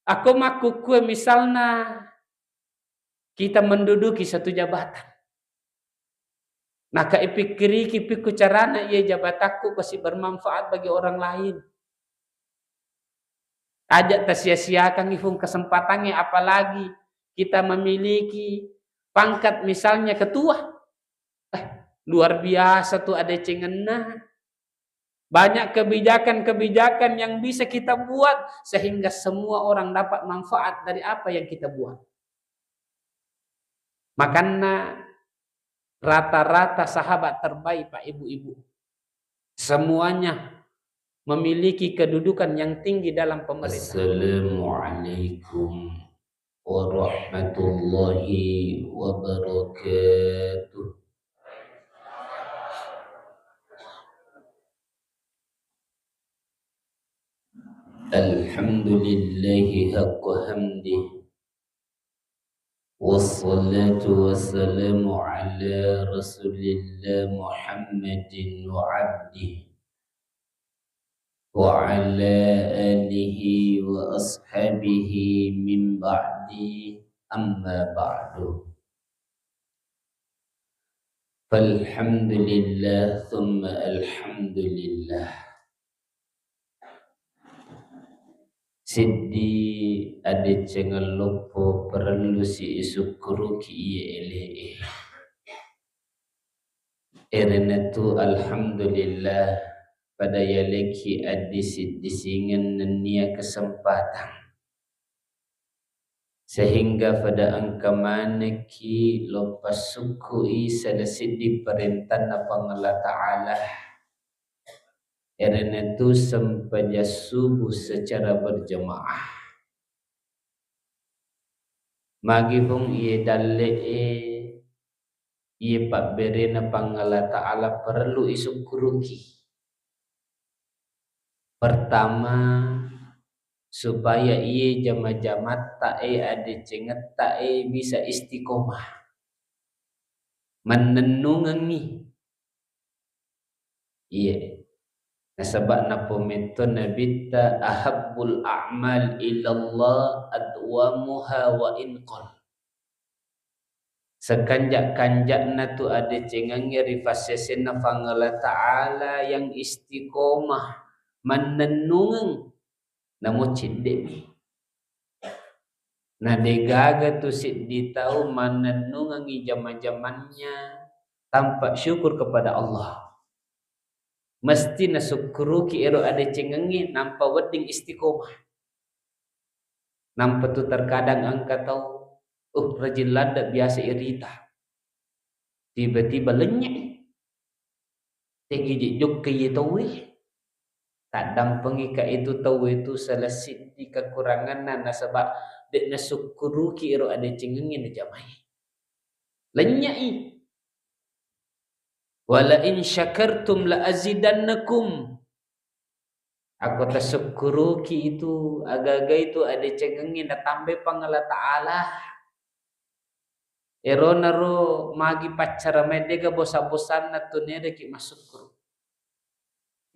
Aku maku kue misalnya kita menduduki satu jabatan. Nah, pikiri kipiku carana ia jabatanku pasti bermanfaat bagi orang lain. Ajak tersia-siakan ifung kesempatannya, apalagi kita memiliki pangkat misalnya ketua. Luar biasa tuh ada cengena. Banyak kebijakan-kebijakan yang bisa kita buat sehingga semua orang dapat manfaat dari apa yang kita buat. Makanya rata-rata sahabat terbaik Pak Ibu-ibu, semuanya memiliki kedudukan yang tinggi dalam pemerintah. Assalamualaikum warahmatullahi wabarakatuh. Alhamdulillahi haqqa hamdih, wassalatu wassalamu ala rasulillah Muhammadin wa abdih wa ala alihi wa ashabihi min ba'di, amma ba'du. Falhamdulillah thumma alhamdulillah. Siddi ada cengal lopo perlu si isukuru ki iye ele erenatu alhamdulillah pada yaleki adi siddi singen nenia kesempatan sehingga pada angka maneki lopas sukui sada siddi perintah Allah Ta'ala erenatu sempaja subuh secara berjamaah. Magi pun iye dalle iye pak berena pangala ta'ala perlu isukuruki. Pertama, supaya iye jama-jama ta'e ade cenget ta'e bisa istiqomah. Menenungangi. Iye. Nasabak na pomenton nabita ahabbul a'mal ilallah adwamuha wa inqal. Sekanjak-kanjak na tu ada cengangi rifasesena fangala ta'ala yang istiqomah menenungang namo cindemi. Nah degaga tu siddi tahu menenungangi zaman-zamannya tanpa syukur kepada Allah. Mesti nasukuru ki ero ada cengangi nampa wedding istiqomah. Nampa tu terkadang angka tahu rajin lada biasa irita. Tiba-tiba lenyek. Tegi juk ke tahu tak dampengi ka itu tahu itu salah siddi kekurangan nasabak dek nasukuru ki ero ada cengangi na jamai. Lenyai. Wala in syakartum la azidannakum. Aku tasyukuru ki itu agaga itu ada cengengi na tambe pangala ta'ala. Ero naro magi pacara medega bosa-bosan na tunere ki masukuru.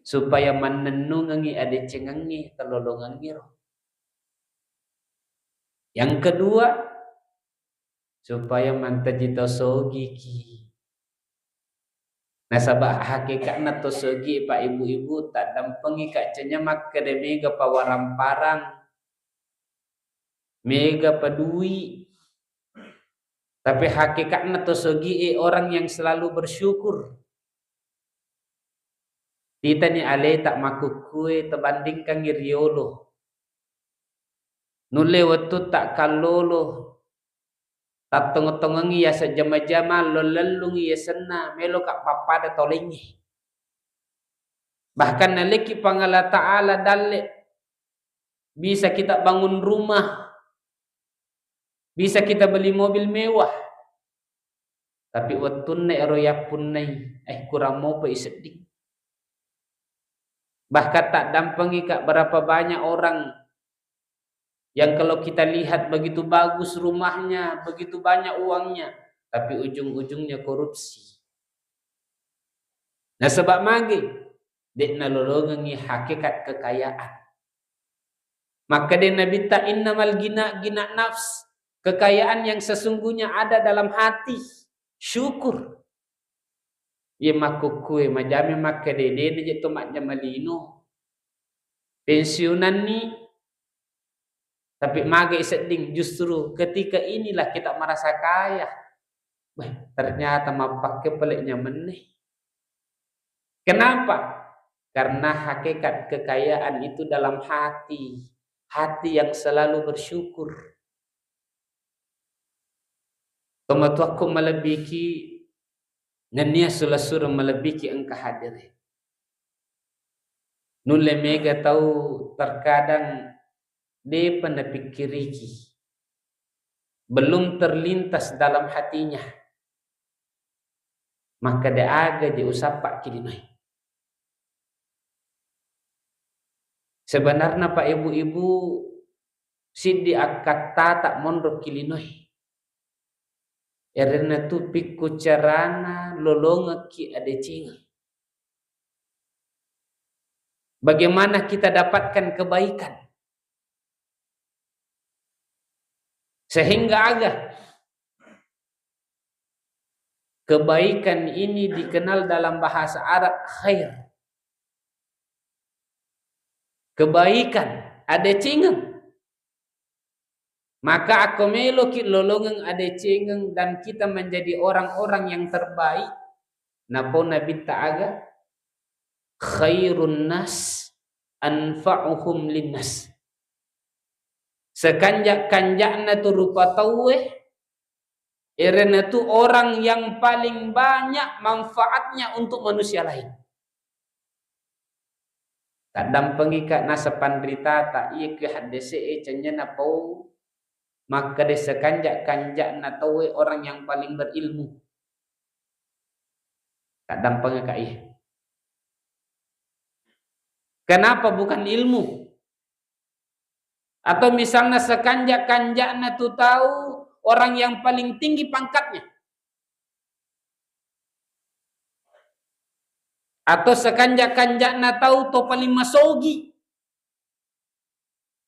Supaya menenungangi ada cengengi telolongangi ro. Yang kedua, supaya mantaji tosogi ki. Nasabah hakikatna tosogi Pak Ibu-ibu tak dampengi kak cenyamak kedemega pawaramparang mega peduli. Tapi hakikatna tosogi orang yang selalu bersyukur. Kita ni ale tak makukue terbandingkan ngiriolo. Nule waktu tak kalolo. Tak tengok-tengongi ya sejama-jama lolelungi ya sena melo kak papada tolengi. Bahkan naleki pangala ta'ala dalle bisa kita bangun rumah, bisa kita beli mobil mewah. Tapi wattun ero yapun nai kurang mau pa isedik. Bahkan tak dampengi kak berapa banyak orang yang kalau kita lihat begitu bagus rumahnya, begitu banyak uangnya, tapi ujung-ujungnya korupsi. Nah sebab magi dek nalolongangi hakikat kekayaan. Maka dia Nabi ta innamal gina nafs. Kekayaan yang sesungguhnya ada dalam hati. Syukur. Ye makukue majame maka dede je to mak jamalino. Pensiunan ni tapi magai seding justru ketika inilah kita merasa kaya. Ternyata mapakai peliknya meneh. Kenapa? Karena hakikat kekayaan itu dalam hati. Hati yang selalu bersyukur. Tomatu aku melebiki nania sulasur melebiki engkau hadir. Nulle mega tahu terkadang dia pernah pikiriki. Belum terlintas dalam hatinya. Maka dia aga diusapak kilinoi. Sebenarnya Pak Ibu-ibu sidi akat tak mondok kilinoi. Erena tu pikku carana lolonga ki ade cinga. Bagaimana kita dapatkan kebaikan? Sehingga agak kebaikan ini dikenal dalam bahasa Arab khair. Kebaikan ada cingeng. Maka aku meloki lolongan ada cingeng dan kita menjadi orang-orang yang terbaik. Napa Nabi ta'aga khairun nas anfa'uhum linnas. Sekanjak-kanjakna tu rupa tauwe irena tu orang yang paling banyak manfaatnya untuk manusia lain. Kadang pengika nasa pandrita tak iya ke hadese cenya pau maka desa kanjak-kanjakna tauwe orang yang paling berilmu. Kadang pengika iya. Kenapa bukan ilmu? Atau misalnya sekanjak-kanjakna tu tahu orang yang paling tinggi pangkatnya. Atau sekanjak-kanjakna tahu to paling masogi.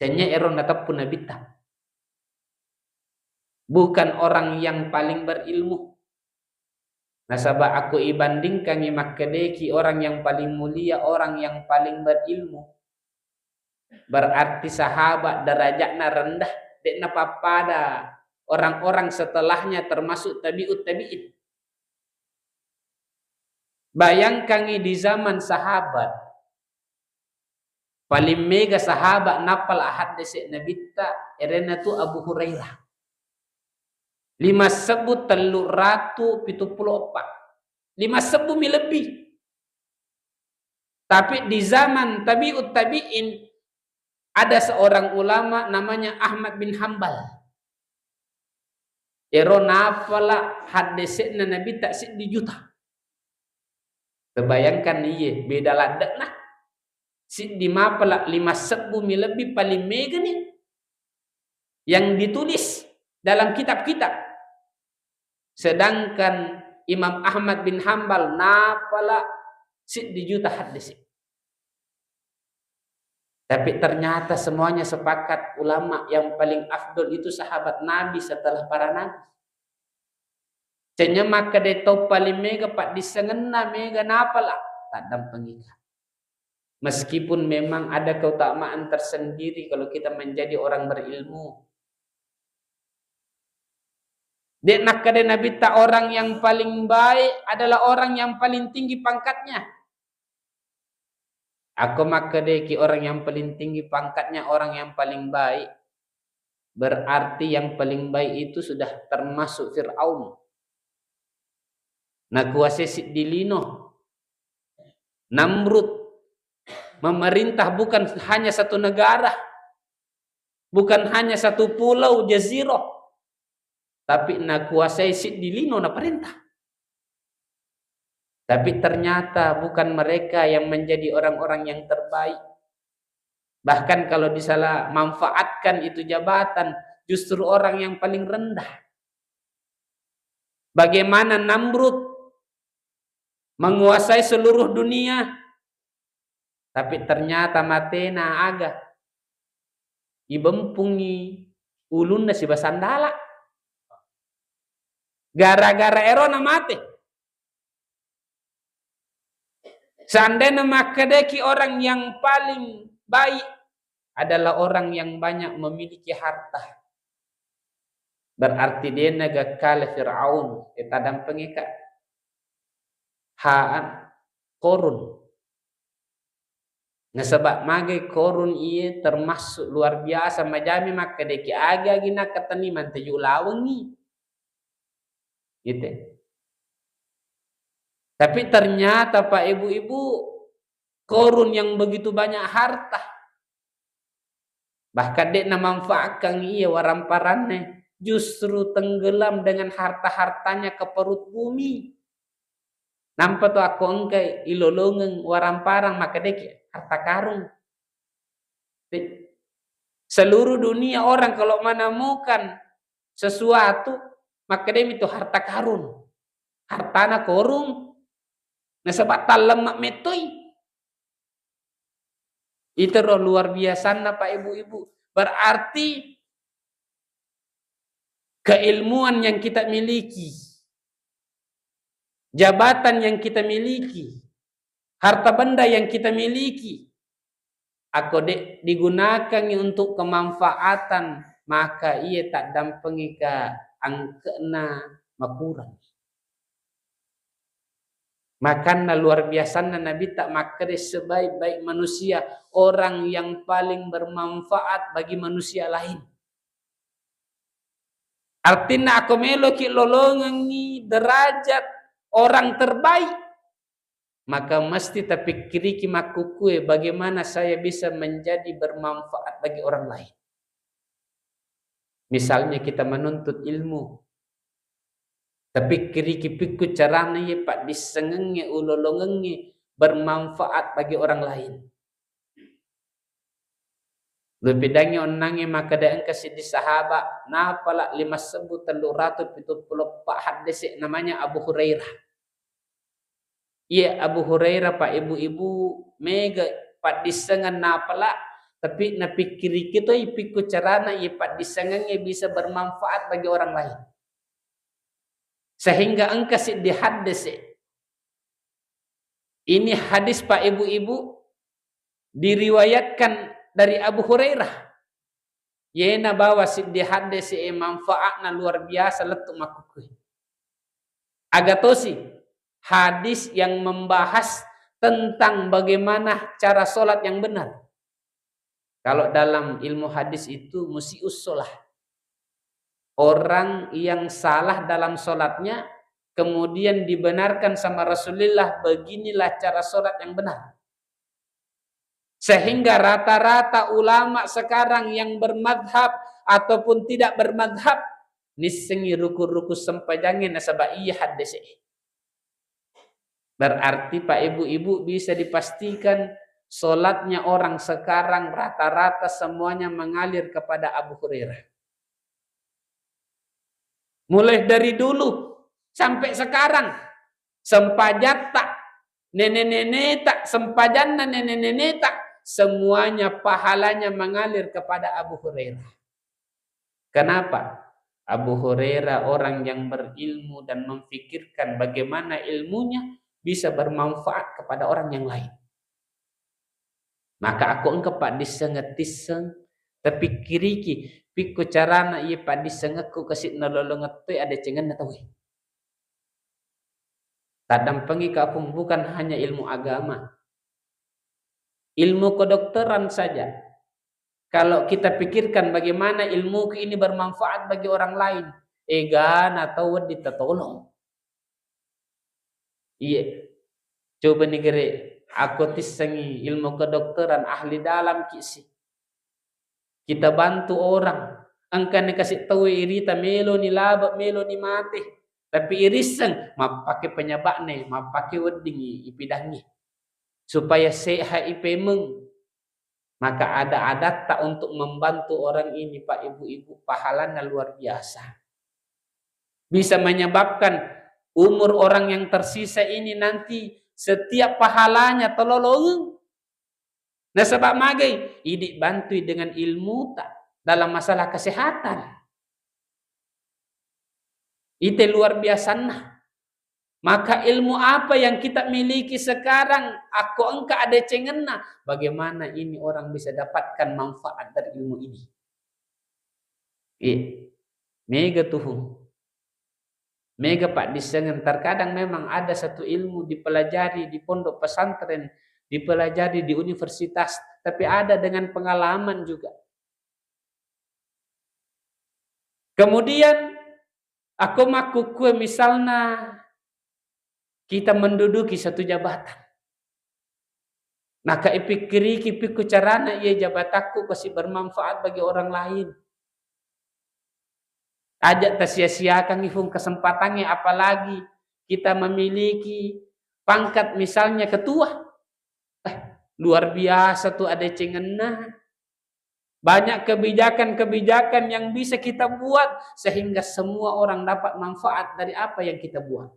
Tanya eron natapun nabita. Bukan orang yang paling berilmu. Nasabah aku ibandingkan makadeki orang yang paling mulia, orang yang paling berilmu. Berarti sahabat derajatnya rendah. Dekna papada orang-orang setelahnya termasuk tabi'ut tabi'in. Bayangkan di zaman sahabat. Paling mega sahabat napal ahad desek nabita. Erena tu Abu Hurairah. 5.374. 5.000 lebih. Tapi di zaman tabi'ut tabi'in ada seorang ulama namanya Ahmad bin Hambal. Ero nafala hadisnya Nabi tak di juta. Terbayangkan iya beda ladak nah. Si di mapala 5.000 lebih paling mega nih. Yang ditulis dalam kitab-kitab. Sedangkan Imam Ahmad bin Hambal nafala di juta hadis. Tapi ternyata semuanya sepakat ulama yang paling afdol itu sahabat Nabi setelah para nabi. Cenya maka deto paling mega pak disengena mega nafala tadam pengikat. Meskipun memang ada keutamaan tersendiri kalau kita menjadi orang berilmu. Dek nak kade Nabi tak orang yang paling baik adalah orang yang paling tinggi pangkatnya. Aku maka deki orang yang paling tinggi pangkatnya orang yang paling baik. Berarti yang paling baik itu sudah termasuk Fir'aun. Nah kuasai dilino. Namrud memerintah bukan hanya satu negara. Bukan hanya satu pulau jazirah. Tapi nak kuasai dilino na perintah. Tapi ternyata bukan mereka yang menjadi orang-orang yang terbaik. Bahkan kalau disalah manfaatkan itu jabatan, justru orang yang paling rendah. Bagaimana Namrud menguasai seluruh dunia, tapi ternyata matena aga. ibempungi ulunna si basandala. Gara-gara erona mati. Seandainya makadeki orang yang paling baik adalah orang yang banyak memiliki harta. Berarti dia naga kala Fir'aun. Kita dampengi kak. Haan korun. Nah sebab magai korun iya termasuk luar biasa. Majami makadeki aga gina kataniman tujuh lawengi. Gitu. Tapi ternyata Pak Ibu-ibu korun yang begitu banyak harta. Bahkan dia memanfaatkan iya waramparannya. Justru tenggelam dengan harta-hartanya ke perut bumi. Nampak tuh aku engkai ilolongen waramparang maka dia harta karun. Seluruh dunia orang kalau menemukan sesuatu maka dia itu harta karun. Hartana korung. Nah sebab lemak metoi. Itu roh luar biasa Pak Ibu-ibu. Berarti keilmuan yang kita miliki, jabatan yang kita miliki, harta benda yang kita miliki, aku digunakan untuk kemanfaatan, maka ia tak dampengi ke angkena makurang. Makanya luar biasa Nabi tak makade sebaik-baik manusia orang yang paling bermanfaat bagi manusia lain. Artinya aku meloki lolongangi derajat orang terbaik. Maka mesti terpikiri kimakukue bagaimana saya bisa menjadi bermanfaat bagi orang lain. Misalnya kita menuntut ilmu. Tapi kiri-kipiku caranya ya pak disengenge ulolongenge bermanfaat bagi orang lain. Lebih onange maka daeng kasih di sahabat napala 5.370 hadis namanya Abu Hurairah. Iya Abu Hurairah Pak Ibu-ibu mega pak disengan napala tapi napikiri kita ipiku carana ya pak disengenge bisa bermanfaat bagi orang lain. Sehingga engkau di hadis. Ini hadis Pak Ibu-ibu diriwayatkan dari Abu Hurairah. Yena bawa di hadis manfaatna luar biasa letuk makukui. Agatosi hadis yang membahas tentang bagaimana cara sholat yang benar. Kalau dalam ilmu hadis itu musius sholat. Orang yang salah dalam sholatnya kemudian dibenarkan sama Rasulullah beginilah cara sholat yang benar. Sehingga rata-rata ulama sekarang yang bermadhab ataupun tidak bermadhab nisengi ruku-ruku sempajangin nasabah iya hadis. Berarti Pak Ibu-ibu bisa dipastikan sholatnya orang sekarang rata-rata semuanya mengalir kepada Abu Hurairah. Mulai dari dulu sampai sekarang sempajat tak nenek-nenek tak sempajanna nenek-nenek tak semuanya pahalanya mengalir kepada Abu Hurairah. Kenapa? Abu Hurairah orang yang berilmu dan memfikirkan bagaimana ilmunya bisa bermanfaat kepada orang yang lain. Maka aku engkau pak disengetiseng tapi kiriki piku carana iya pak disengeku kasih nololongetui ada cengen tahu. Tadam pengi kapung bukan hanya ilmu agama. Ilmu kedokteran saja. Kalau kita pikirkan bagaimana ilmu ini bermanfaat bagi orang lain. Egan atau ditetolong. Iya. Coba nih gere. Aku tisengi ilmu kedokteran ahli dalam kisi. Kita bantu orang. Angkan kasih tahu irita melo ni laba melo ni mati. Tapi irisan mapake penyebabnya, mapake wedding ipidangi. Supaya sehat ipemeng. Maka ada adat tak untuk membantu orang ini Pak Ibu-ibu pahalanya luar biasa. Bisa menyebabkan umur orang yang tersisa ini nanti setiap pahalanya tololong. Nah sebab magai idik bantu dengan ilmu tak. dalam masalah kesehatan. Itu luar biasa. Maka ilmu apa yang kita miliki sekarang, aku engkau ada cengena. Bagaimana ini orang bisa dapatkan manfaat dari ilmu ini? Mega tuh. Mega Pak disengen. Terkadang memang ada satu ilmu dipelajari di pondok pesantren, dipelajari di universitas, tapi ada dengan pengalaman juga. Kemudian aku makukue misalnya kita menduduki satu jabatan. Maka ipikiri kipiku carana ia jabatanku kasih bermanfaat bagi orang lain. Ajak tersia-siakan ifung kesempatannya, apalagi kita memiliki pangkat misalnya ketua. Luar biasa tuh ada cengena. Banyak kebijakan-kebijakan yang bisa kita buat sehingga semua orang dapat manfaat dari apa yang kita buat.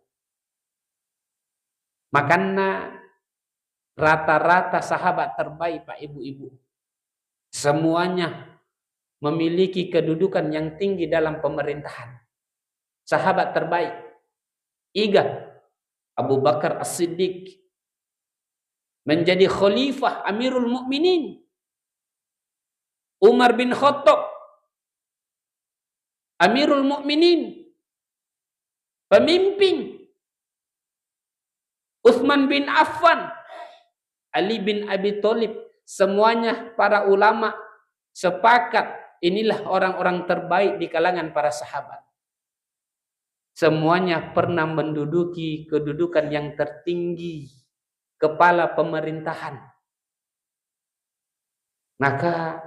Makanya rata-rata sahabat terbaik Pak Ibu-Ibu, semuanya memiliki kedudukan yang tinggi dalam pemerintahan. Sahabat terbaik, Iga Abu Bakar As-Siddiq menjadi khalifah Amirul Mukminin. Umar bin Khattab Amirul Mukminin, pemimpin. Utsman bin Affan, Ali bin Abi Thalib, semuanya para ulama sepakat inilah orang-orang terbaik di kalangan para sahabat. Semuanya pernah menduduki kedudukan yang tertinggi, kepala pemerintahan. Maka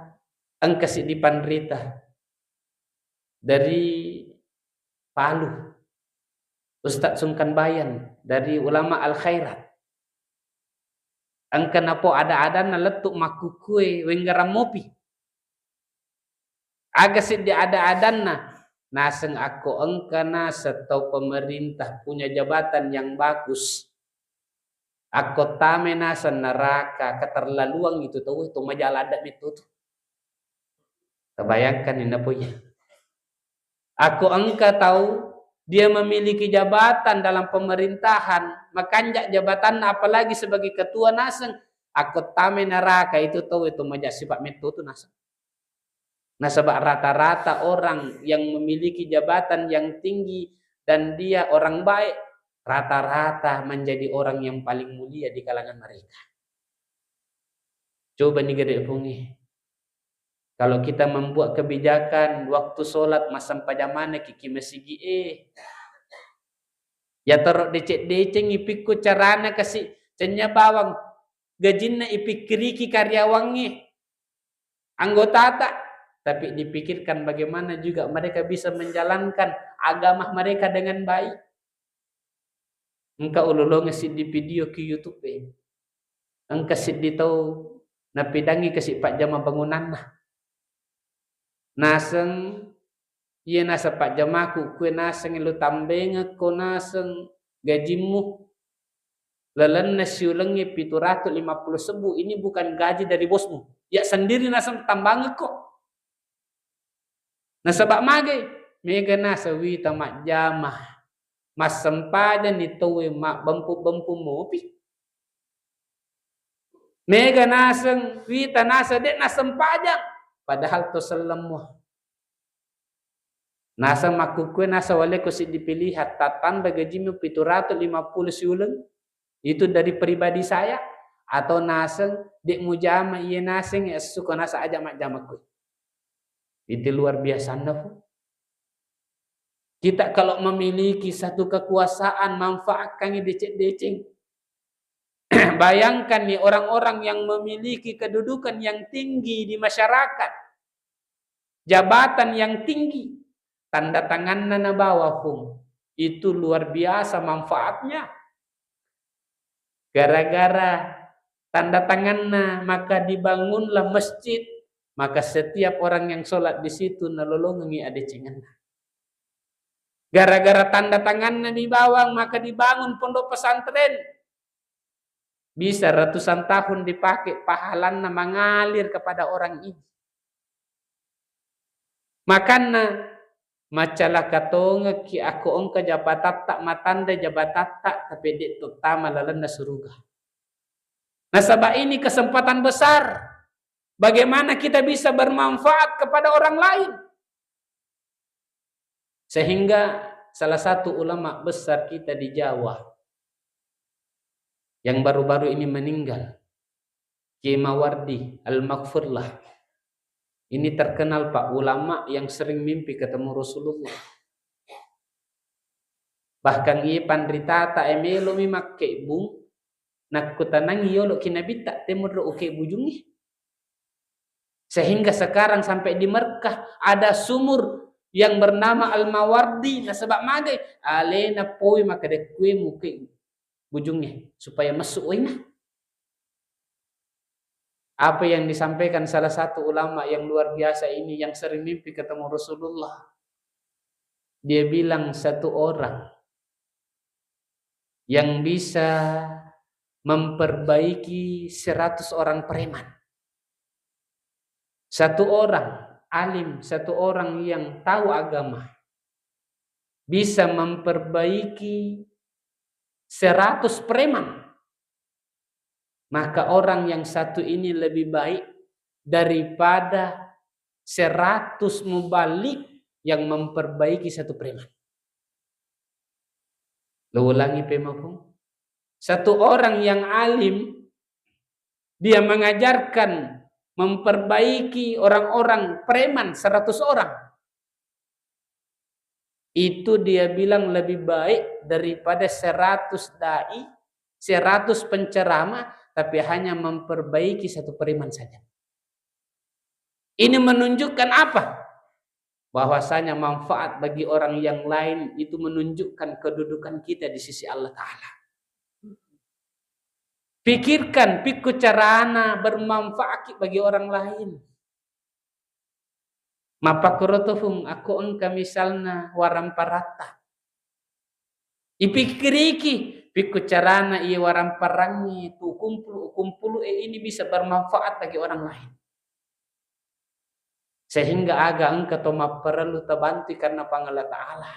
engkau di Panrita dari Palu, Ustadz Sungkan Bayan dari ulama Al Khairat. Engkau napo ada-ada na letuk makukue wenggaram mopi. Agasit di ada-ada na naseng aku engkau setau pemerintah punya jabatan yang bagus. Aku tame nasa neraka keterlaluan itu tahu itu majalah adat itu. Terbayangkan ini punya. Aku engkau tahu dia memiliki jabatan dalam pemerintahan, makanjak jabatan apalagi sebagai ketua naseng. Aku tame neraka itu tahu itu majalah sifat itu naseng. Nah sebab rata-rata orang yang memiliki jabatan yang tinggi dan dia orang baik, rata-rata menjadi orang yang paling mulia di kalangan mereka. Coba nih gede pungi. Kalau kita membuat kebijakan waktu sholat masam pajamane kiki mesigi ya teruk decek-deceng ipikku carana kasih cenya bawang gajinna ipikiriki karyawangi anggota tak, tapi dipikirkan bagaimana juga mereka bisa menjalankan agama mereka dengan baik. Engkau ululong ngasih di video ke YouTube engkau sedih tahu napidangi kasih Pak Jama bangunan nah. Naseng iya nasa Pak Jamaku kue naseng lu tambeng ko naseng gajimu lelen nasiulengnya 750 sebu ini bukan gaji dari bosmu ya sendiri naseng tambang kok nasa Pak Mage mega nasa wita mak jamah mas sempadan itowe mak bempu mopi mega naseng wita nasa dek nasem pajang padahal to selemuh nasa makukue nasa wale ko si dipilih hatatan bagajimu 750 siulen itu dari pribadi saya atau naseng dek mujama iya naseng ya suka nasa aja mak jamaku itu luar biasa nafu. Kita kalau memiliki satu kekuasaan manfaatkan deceng. Bayangkan nih orang-orang yang memiliki kedudukan yang tinggi di masyarakat, jabatan yang tinggi, tanda tangan na bawa pun itu luar biasa manfaatnya. Gara-gara tanda tanganna maka dibangunlah masjid, maka setiap orang yang sholat di situ nalolongi ada cengenna. Gara-gara tanda tanganna dibawa maka dibangun pondok pesantren. Bisa ratusan tahun dipakai pahalana mengalir kepada orang ini. Makana macalah katonga ki aku ongka jabatatta matanda jabatatta tapi di tutama lalanda suruga. Nasabah ini kesempatan besar. Bagaimana kita bisa bermanfaat kepada orang lain. Sehingga salah satu ulama besar kita di Jawa yang baru-baru ini meninggal, Kiai Mawardi Al-Maghfurlah. Ini terkenal Pak ulama yang sering mimpi ketemu Rasulullah. Bahkan ia pandrita ta emelo mimakke bung nakutanang yolo kinabita temur oke bujungi. Sehingga sekarang sampai di Mekah ada sumur yang bernama Al-Mawardi. Nah sebab magai alena poi maka dekue muke bujungnya supaya masuk wina. Apa yang disampaikan salah satu ulama yang luar biasa ini yang sering mimpi ketemu Rasulullah. Dia bilang satu orang yang bisa memperbaiki 100 orang preman. Satu orang alim, satu orang yang tahu agama bisa memperbaiki 100 preman. Maka orang yang satu ini lebih baik daripada 100 mubalik yang memperbaiki satu preman. Lo ulangi pemapung. Satu orang yang alim, dia mengajarkan memperbaiki orang-orang preman 100 orang. Itu dia bilang lebih baik daripada 100 dai, 100 penceramah, tapi hanya memperbaiki satu preman saja. Ini menunjukkan apa? Bahwasanya manfaat bagi orang yang lain itu menunjukkan kedudukan kita di sisi Allah Ta'ala. Pikirkan piku carana bermanfaat bagi orang lain. Mapakurotofung aku engka misalna waramparata. Ipikiriki piku carana iya waramparangi tu kumpul ini bisa bermanfaat bagi orang lain. Sehingga agak engka toma perlu tabantu karena pangala Ta'ala.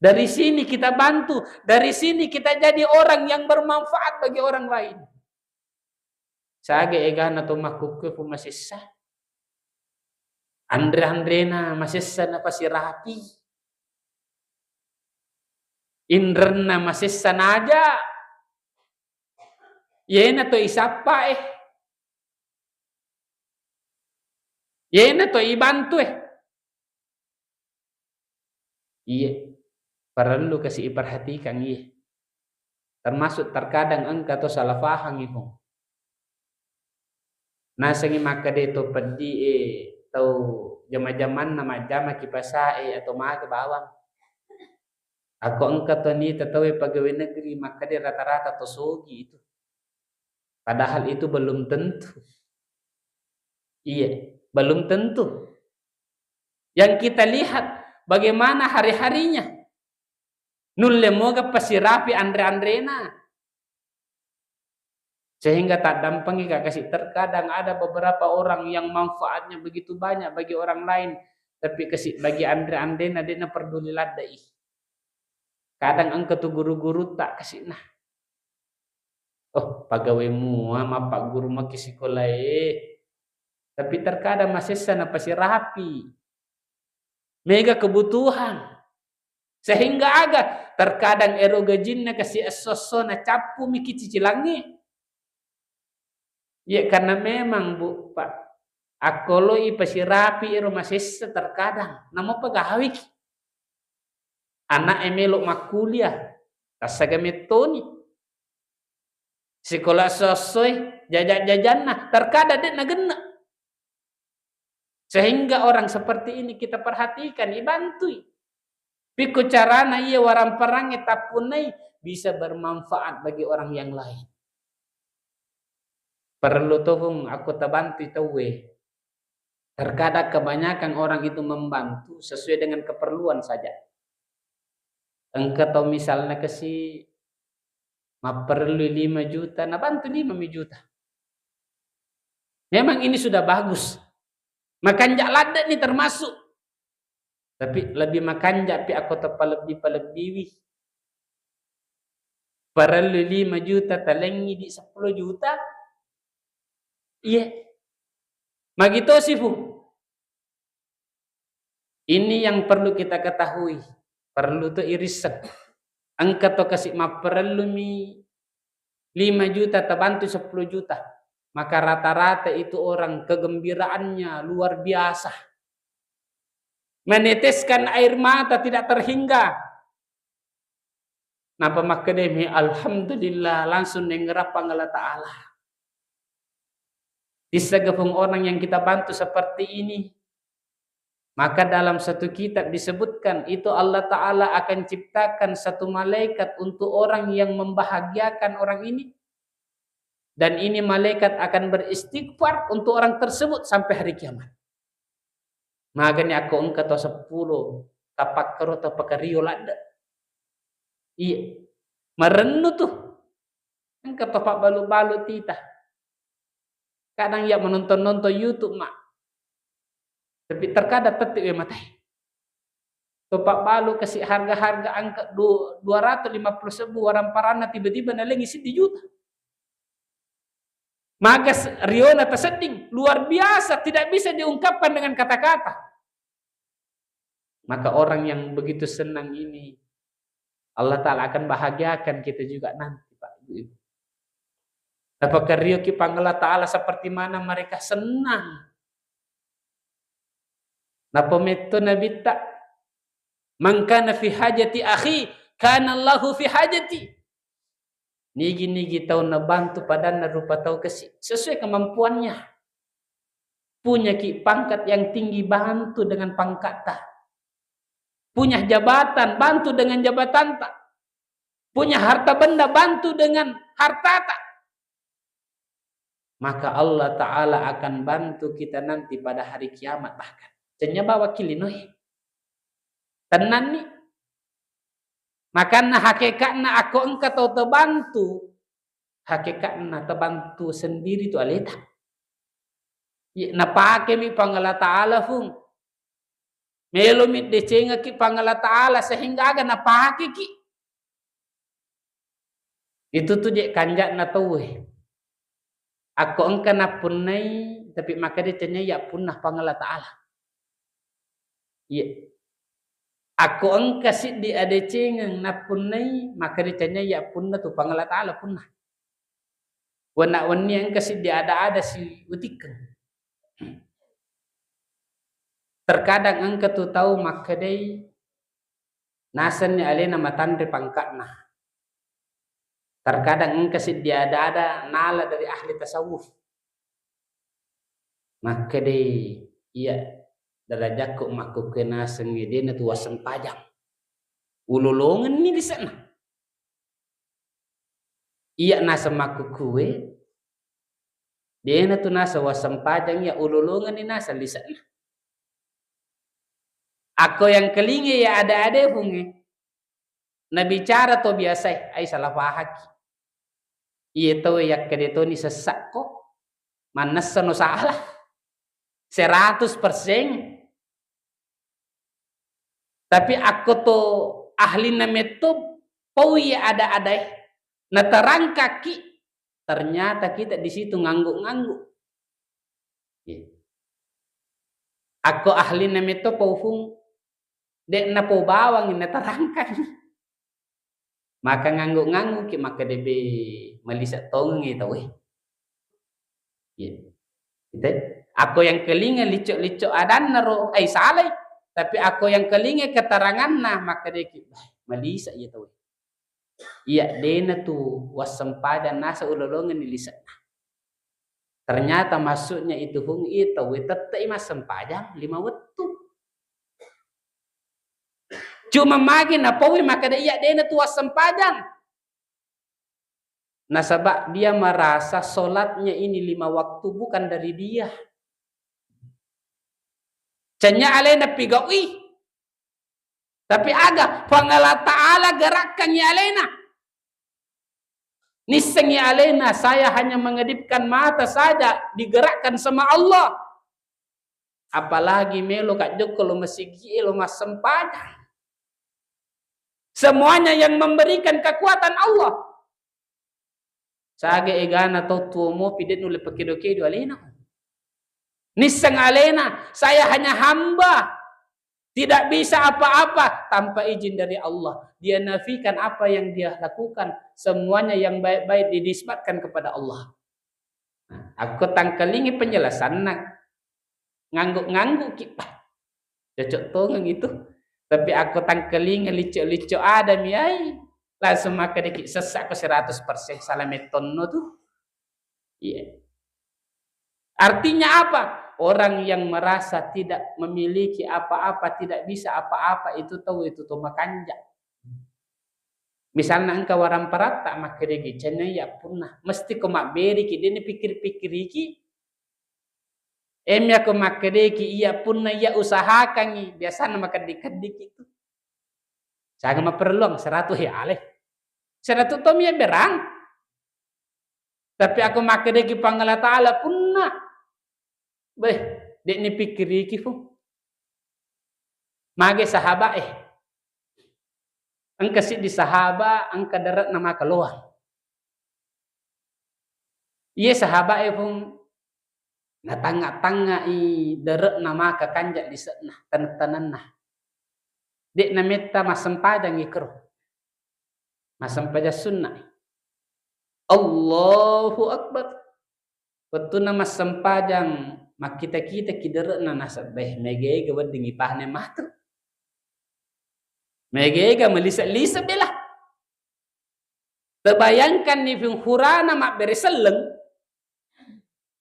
Dari sini kita bantu, dari sini kita jadi orang yang bermanfaat bagi orang lain. Sage egana toma kuku masissa. Andrena masissa na pasirapi. Indrena masissa naja. Yena to isapa Yena to ibantu Iya. Perlu kasih perhatikan iya. Termasuk terkadang engkau to salah paham itu. Nasangi maka de to pedi tau jama-jaman nama jama kipasae atau maka bawang. Aku engkau to ni tetawi pegawai negeri maka dia rata-rata to sogi itu. Padahal itu belum tentu. Iya, belum tentu. Yang kita lihat bagaimana hari-harinya. Nulle moga pasirapi andre-andrena. Sehingga tak dampangi kasih terkadang ada beberapa orang yang manfaatnya begitu banyak bagi orang lain. Tapi kasih bagi andre-andrena dia peduli ladai. Kadang engkau tu guru-guru tak kasih nah. Oh pegawaimu sama pak guru maki sekolah Tapi terkadang masih sana pasirapi. Mega kebutuhan. Sehingga agak terkadang erogajinnya kasih esosona capu miki cicilangi. Ya karena memang Bu Pak akoloi pasirapi ero masih terkadang namo pegawai. Anak emelok makuliah tasagametoni. Sekolah sosoi jajan-jajan nah terkadang dek nagena. Sehingga orang seperti ini kita perhatikan ibantui. Piku carana iya waramparangi tapunai bisa bermanfaat bagi orang yang lain. Perlu tuhung aku tabantu tawe. Terkadang kebanyakan orang itu membantu sesuai dengan keperluan saja. Engkau tahu misalnya kasih perlu 5 juta, nah bantu 5 juta. Memang ini sudah bagus. Makanjak ladat ni termasuk. Tapi lebih makanjak pi aku lebih perlu 5 juta talengi di 10 juta. Iya. Magito sifu. Ini yang perlu kita ketahui. Perlu tu irisan. Angka to kasih perlu mi 5 juta terbantu 10 juta. Maka rata-rata itu orang kegembiraannya luar biasa. Meneteskan air mata tidak terhingga. Napa makademi alhamdulillah langsung nengerap Allah Ta'ala. Disegepung orang yang kita bantu seperti ini. Maka dalam satu kitab disebutkan itu Allah Ta'ala akan ciptakan satu malaikat untuk orang yang membahagiakan orang ini. Dan ini malaikat akan beristighfar untuk orang tersebut sampai hari kiamat. Makanya aku engkau 10 tapak karo tapak rio lada. Iya. Merennu tuh. Engkau tapak balu-balu tita. Kadang ya menonton YouTube mak. Tapi terkadang tetap ya matai. Tapak balu kasih harga-harga angka 250.000 orang parana tiba-tiba nalengi 10 juta. Maka riona terseding luar biasa, tidak bisa diungkapkan dengan kata-kata. Maka orang yang begitu senang ini Allah Ta'ala akan bahagiakan kita juga nanti Pak Ibu. Apakah rio ki Allah Ta'ala seperti mana mereka senang. Napa meto Nabi tak man kana fi hajati akhi kana Allahu fi hajati. Nigi tahu nabantu padan rupa tahu kasih sesuai kemampuannya. Punya ki pangkat yang tinggi bantu dengan pangkat tak. Punya jabatan bantu dengan jabatan tak. Punya harta benda bantu dengan harta tak. Maka Allah Ta'ala akan bantu kita nanti pada hari kiamat bahkan. Janya bawa kilinoi. Tenan nih. Makanya hakikatnya aku engkau tahu terbantu. Hakikatnya terbantu sendiri tu aleta. Napake mi pangala Ta'ala fung. Melo mi decenga ki pangala Ta'ala sehingga aga napake ki. Itu tu je kanjak na tahu. Aku engkau na punai tapi maka dia tanya ya punah pangala Ta'ala. Iya. Aku engkau si di adecengang na punai maka ditanya ya punna tu pangala Ta'ala punna. Wana-wani engkau si di ada si utikan. Terkadang engkau tu tahu maka dai nasan ni alena matandre pangkatna. Terkadang engkau si di ada nala dari ahli tasawuf. Maka dai iya derajatku makku kena sengidena tu wasan pajang. Ululungan ni di sana. Iya nasa makku kue. Dia tu nasa wasan pajang ya ululungan ni nasa di sana. Aku yang kelingi ya ada bungi. Na bicara to biasa ay salah pahaki. Iya to ya kedeto ni sesak kok. Manas no salah. 100%. Tapi aku to ahli nameto pawi ada na terang kaki ternyata kita di situ ngangguk-ngangguk. Aku ahli nameto paufung dek na po bawang na terangkan. Maka ngangguk-ngangguk ki maka debe malisa tong itu Aku yang kelinga licok-licok adan naro ay salay. Tapi aku yang kelinga keterangan nah maka dia malisa ya tahu. Iya dena tu wasempadan nasa ulolongan ni lisa. Ternyata maksudnya itu hung itu tetai mas sempadan 5 waktu. Cuma magin apa maka dia dena tu wasempadan. Nah sebab dia merasa solatnya ini 5 waktu bukan dari dia. Canya alena pigawi. Tapi aga pangala Ta'ala gerakkan ya alena. Niseng ya alena saya hanya mengedipkan mata saja digerakkan sama Allah. Apalagi melo Kak Joko lo mesigi lo mas sempadan. Semuanya yang memberikan kekuatan Allah. Sage egana to tuomo pidet nule pakedo-kedo alena. Nisang alena, saya hanya hamba. Tidak bisa apa-apa tanpa izin dari Allah. Dia nafikan apa yang dia lakukan. Semuanya yang baik-baik dinisbatkan kepada Allah. Aku tangkelingi penjelasan nak. Ngangguk-ngangguk kita. Cocok tongang itu. Tapi aku tangkelingi licok-licok ada miai. Langsung maka dikit sesak ke 100% salah metonno tuh. Iya. Artinya apa? Orang yang merasa tidak memiliki apa-apa, tidak bisa apa-apa, itu tahu itu tuh makanja. Misalnya engkau orang parata maka degicanya ya punah. Mesti kau mak beri ki dia pikir-pikir iki. Emya kau mak deki iya punah ya usahakan biasa nama kedik-kedik itu. Saya mah perlu 100 ya aleh. 100 tom ya berang. Tapi aku mak deki pangala taala punah. Beh, dek ni pikir iki fu. Mage sahabat angka si di sahabat angka darat nama keluar. Iya sahabat pun na tanga-tanga darat nama ka kanjak di sana tan-tanan nah. Dek na metta masempada ngikro. Masempada sunnah. Allahu Akbar. Betul nama sempadang mak kita kider na nasab beh mege ga wad dingi pahne matu. Mege ga melisa-lisa bela. Terbayangkan ni film hurana mak bereseleng.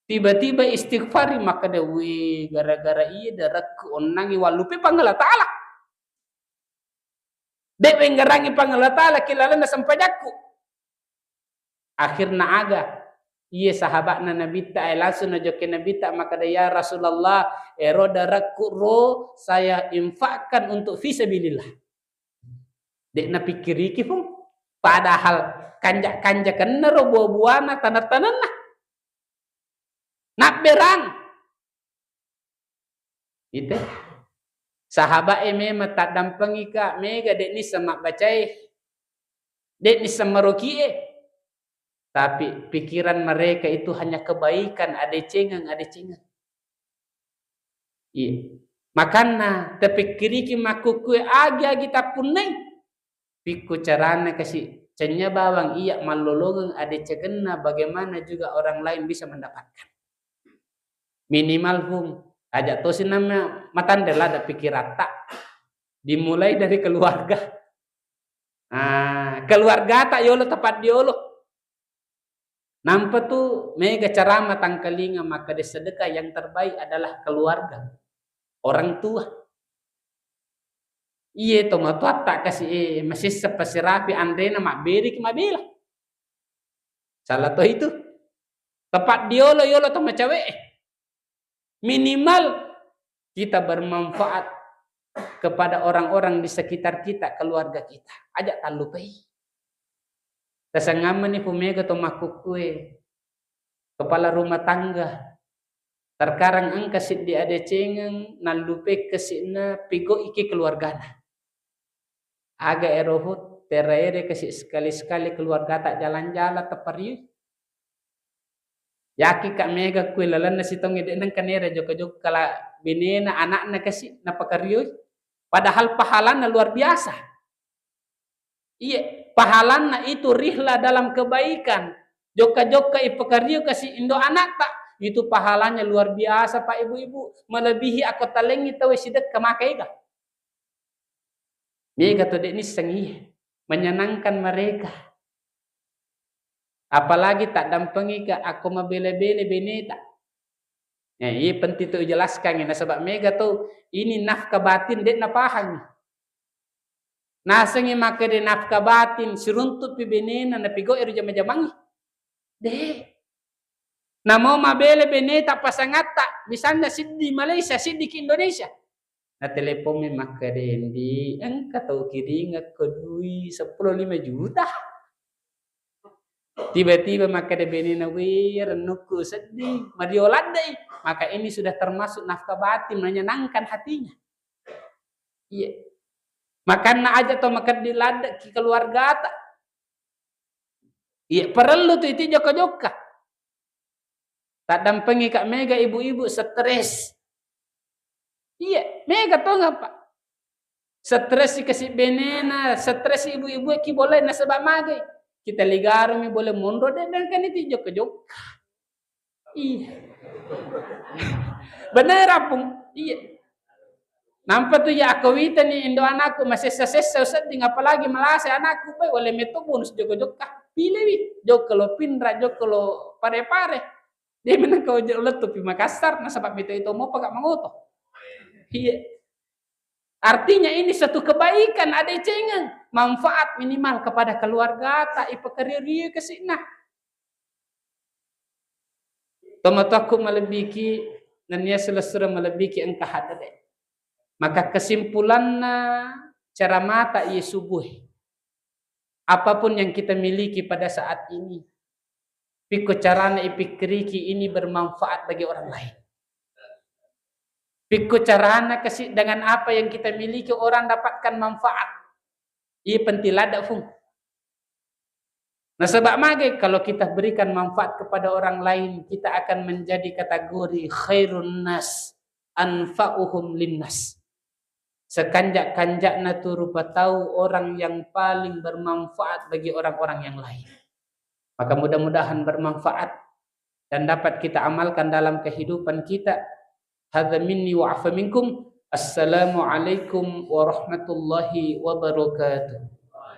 Tiba-tiba istighfar maka dewi gara-gara iya darat ku onangi walupe pangala taala. Dewe ngarangi pangala taala kilala na sampajakku. Akhirna aga iya sahabatna Nabi ta langsung najoke Nabi ta maka ya Rasulullah ero darakku ro saya infakkan untuk fisabilillah. Dek na pikir iki pun padahal kanjak-kanjakan ro buah-buahna tanah-tanahna. Nak berang. Itu sahabat memang tak dampengi kak mega dek ni semak bacai. Dek ni semarokie. Tapi pikiran mereka itu hanya kebaikan, ada cengang. Iya. Makanya terpikir iki makukue agi tak punai. Piku carana kasih cenya bawang iya malolongan ada cegena bagaimana juga orang lain bisa mendapatkan. Minimal hum ajak tosin nama matandela ada pikiran tak. Dimulai dari keluarga. Keluarga tak yolo tepat diolo. Nampak tuh mega ceramah tangkelinga maka di sedekah yang terbaik adalah keluarga. Orang tua. Iya to matua tak kasih masih sepasi rapi andrena mak beri ki mabela. Salah to itu. Tepat diolo to macawe. Minimal kita bermanfaat kepada orang-orang di sekitar kita, keluarga kita. Ajak talupai. Tasangaman ni pumega to makukue kepala rumah tangga terkarang angka sit di ada cengeng nalupe kesina pigo iki keluargana aga erohut teraere kasih sekali-sekali keluarga tak jalan-jalan tepariu yaki kak mega kue lalan nasi tong ide nang kanera joko-joko kala binena anakna kasih na pakariu padahal pahalana luar biasa. Iya, pahalana itu rihla dalam kebaikan. Joka-joka ipekariu kasih indo anak tak. Itu pahalanya luar biasa Pak Ibu-ibu. Melebihi aku talengi tahu sidak kemakaiga. Mega to dek ni sengi menyenangkan mereka. Apalagi tak dampengi ke aku mabele-bele beneta. Ya, ini penting tu jelaskan ini sebab mega tu ini nafkah batin dek na paham. Nasengi maka de nafkah batin suruntut pibenena na pigo eru jama-jamangi. Deh. Namo mabele beneta pasangata misalnya di Malaysia, di Indonesia. Na telepon me maka di engka tau kiringa kedui 10-5 juta. Tiba-tiba maka de benina wir nuku sedih, madioladai. Maka ini sudah termasuk nafkah batin menyenangkan hatinya. Iya. Makan aja atau makan di lada ki keluarga tak. Iya, perlu tuh itu joka-joka. Tak dampengi Kak Mega ibu-ibu stres. Iya, Mega tau nggak Pak? Stres dikasih benena, stres ibu-ibu ki boleh na sebab magai. Kita ligaro mi boleh mundur dan kan itu joka-joka. Iya. Benar apung. Iya. Nampak tuh ya aku wita nih Indo anakku masih sesesa sedih apalagi malase anakku bae oleh meto bonus joka-joka. Pilih wi, jok kalau pindra, jok kalau pare-pare. Dia menang kau jok letup di Makassar, nah sebab itu mau pakai mengoto. Iya. Artinya ini satu kebaikan, ada cengen, manfaat minimal kepada keluarga, tak ipakarir ke sini. Tomataku melebiki, dan ia selesai melebiki engkau hadade. Maka kesimpulannya cara mata ia subuh. Apapun yang kita miliki pada saat ini, pikir caranya ipikiriki ini bermanfaat bagi orang lain. Pikir caranya kasih dengan apa yang kita miliki orang dapatkan manfaat. Ia penting lada fung. Nah sebab magai kalau kita berikan manfaat kepada orang lain, kita akan menjadi kategori khairun nas anfa'uhum linnas. Sekanjak-kanjakna tu rupa tahu orang yang paling bermanfaat bagi orang-orang yang lain. Maka mudah-mudahan bermanfaat dan dapat kita amalkan dalam kehidupan kita. Hadza minni wa afa minkum. Assalamualaikum warahmatullahi wabarakatuh.